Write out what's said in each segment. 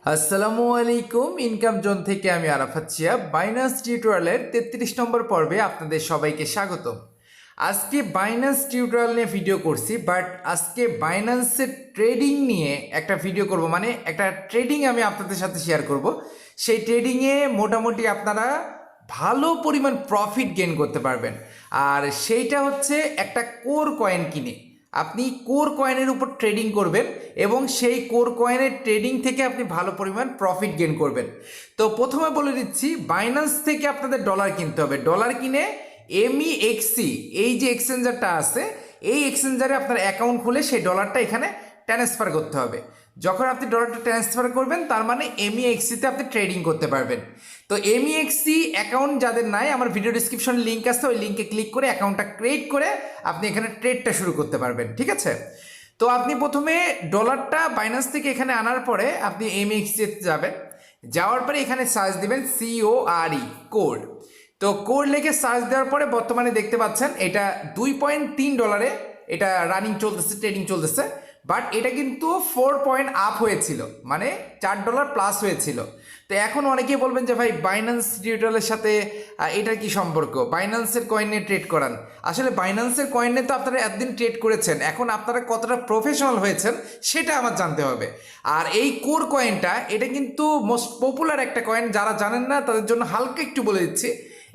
আসসালামু আলাইকুম। Income zone থেকে আমি আরাফাত শিহাব বাইন্যান্স টিউটোরিয়ালের 33 নম্বর পর্বে আপনাদের সবাইকে স্বাগত। আজকে বাইন্যান্স টিউটোরিয়াল নিয়ে ভিডিও করছি, বাট আজকে বাইন্যান্সের ট্রেডিং নিয়ে একটা ভিডিও করব, মানে একটা ট্রেডিং আমি আপনাদের সাথে শেয়ার করব। সেই ট্রেডিংয়ে মোটামুটি আপনারা ভালো পরিমাণ প্রফিট গেইন করতে পারবেন। আর সেইটা হচ্ছে একটা কোর কয়েন কিনে আপনি কোর কয়েনের উপর ট্রেডিং করবেন এবং সেই কোর কয়েনের ট্রেডিং থেকে আপনি ভালো পরিমাণ প্রফিট গেইন করবেন। তো প্রথমে বলে দিচ্ছি, বাইন্যান্স থেকে আপনাদের ডলার কিনতে হবে। ডলার কিনে MEXC এই যে এক্সচেঞ্জারটা আছে, এই এক্সচেঞ্জারে আপনার অ্যাকাউন্ট খুলে সেই ডলারটা এখানে ট্রান্সফার করতে হবে। যখন আপনি ডলারটা ট্রান্সফার করবেন, তার মানে MEXC-তে আপনি ট্রেডিং করতে পারবেন। তো MEXC অ্যাকাউন্ট যাদের নাই, আমার ভিডিও ডিসক্রিপশনে লিঙ্ক আছে, ওই লিঙ্কে ক্লিক করে অ্যাকাউন্টটা ক্রিয়েট করে আপনি এখানে ট্রেডটা শুরু করতে পারবেন। ঠিক আছে? তো আপনি প্রথমে ডলারটা বাইন্যান্স থেকে এখানে আনার পরে আপনি MEXC-তে যাবেন। যাওয়ার পরে এখানে সার্চ দিবেন CORE কোড। তো কোড লিখে সার্চ দেওয়ার পরে বর্তমানে দেখতে পাচ্ছেন এটা $2.3 এটা রানিং চলতেছে, ট্রেডিং চলতেছে। বাট এটা কিন্তু 4 পয়েন্ট আপ হয়েছিল, মানে $4 প্লাস হয়েছিল। তো এখন অনেকেই বলবেন যে ভাই বাইন্যান্স টিউটোরিয়ালের সাথে এটার কি সম্পর্ক, বাইন্যান্সের কয়েন নিয়ে ট্রেড করান। আসলে বাইন্যান্সের কয়েন নিয়ে তো আপনারা এতদিন ট্রেড করেছেন, এখন আপনারা কতটা প্রফেশনাল হয়েছেন সেটা আমার জানতে হবে। আর এই কোর কয়েনটা এটা কিন্তু মোস্ট পপুলার একটা কয়েন, যারা জানেন না তাদের জন্য হালকা একটু বলে দিচ্ছি।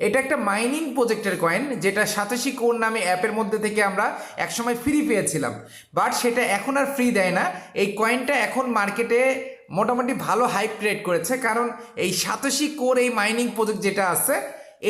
এটা একটা মাইনিং প্রজেক্টের কয়েন, যেটা সাতোশি কোর নামে অ্যাপের মধ্যে থেকে আমরা একসময় ফ্রি পেয়েছিলাম, বাট সেটা এখন আর ফ্রি দেয় না। এই কয়েনটা এখন মার্কেটে মোটামুটি ভালো হাইপ ক্রিয়েট করেছে, কারণ এই সাতোশি কোর এই মাইনিং প্রজেক্ট যেটা আছে,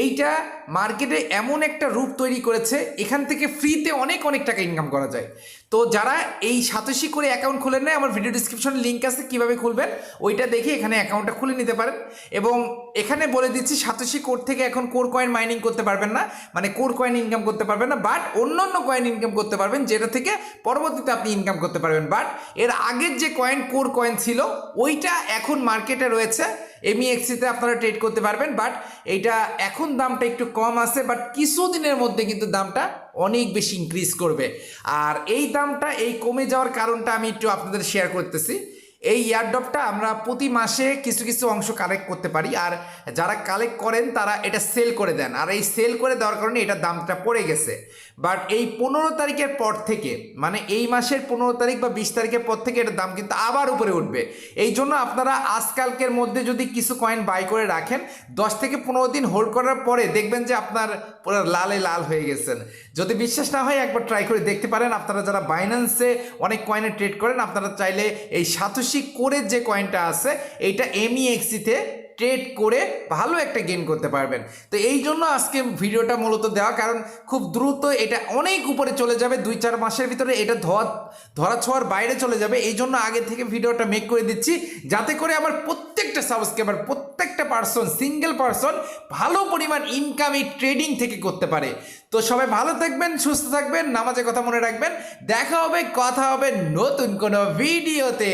এইটা মার্কেটে এমন একটা রূপ তৈরি করেছে, এখান থেকে ফ্রিতে অনেক অনেক টাকা ইনকাম করা যায়। তো যারা এই সাতোশি করে অ্যাকাউন্ট খুলেন না, আমার ভিডিও ডিসক্রিপশনে লিঙ্ক আছে কীভাবে খুলবেন, ওইটা দেখে এখানে অ্যাকাউন্টটা খুলে নিতে পারেন। এবং এখানে বলে দিচ্ছি, সাতোশি কোর থেকে এখন কোর কয়েন মাইনিং করতে পারবেন না, মানে কোর কয়েন ইনকাম করতে পারবেন না, বাট অন্য অন্য কয়েন ইনকাম করতে পারবেন, যেটা থেকে পরবর্তীতে আপনি ইনকাম করতে পারবেন। বাট এর আগের যে কয়েন কোর কয়েন ছিল, ওইটা এখন মার্কেটে রয়েছে, MEXC-তে আপনারা ট্রেড করতে পারবেন। বাট এইটা এখন দামটা একটু কম আছে, বাট কিছুদিনের মধ্যে কিন্তু দামটা অনেক বেশি ইনক্রিজ করবে। আর এই দামটা এই কমে যাওয়ার কারণটা আমি একটু আপনাদের শেয়ার করতেছি। এই ইয়ারড্রপটা আমরা প্রতি মাসে কিছু কিছু অংশ কালেক্ট করতে পারি, আর যারা কালেক্ট করেন তারা এটা সেল করে দেন, আর এই সেল করে দেওয়ার কারণে এটার দামটা পড়ে গেছে। বাট এই 15 তারিখের পর থেকে, মানে এই মাসের 15 তারিখ বা 20 তারিখের পর থেকে এটার দাম কিন্তু আবার উপরে উঠবে। এই জন্য আপনারা আজকালকের মধ্যে যদি কিছু কয়েন বাই করে রাখেন, 10 থেকে 15 দিন হোল্ড করার পরে দেখবেন যে আপনার পুরো লালে লাল হয়ে গেছেন। যদি বিশ্বাস না হয় একবার ট্রাই করে দেখতে পারেন। আপনারা যারা বাইন্যান্সে অনেক কয়েনে ট্রেড করেন, আপনারা চাইলে এই সাতোশি কোরের যে কয়েনটা আছে, এইটা MEXC-তে ট্রেড করে ভালো একটা গেইন করতে পারবেন। তো এই জন্য আজকে ভিডিওটা মূলত দেওয়া, কারণ খুব দ্রুত এটা অনেক উপরে চলে যাবে, 2-4 মাসের ভিতরে এটা ধরা ছোঁয়ার বাইরে চলে যাবে। এই জন্য আগে থেকে ভিডিওটা মেক করে দিচ্ছি, যাতে করে আমার প্রত্যেকটা সাবস্ক্রাইবার, প্রত্যেকটা পার্সন, সিঙ্গেল পার্সন ভালো পরিমাণ ইনকাম এই ট্রেডিং থেকে করতে পারে। তো সবাই ভালো থাকবেন, সুস্থ থাকবেন, নামাজের কথা মনে রাখবেন। দেখা হবে, কথা হবে নতুন কোনো ভিডিওতে।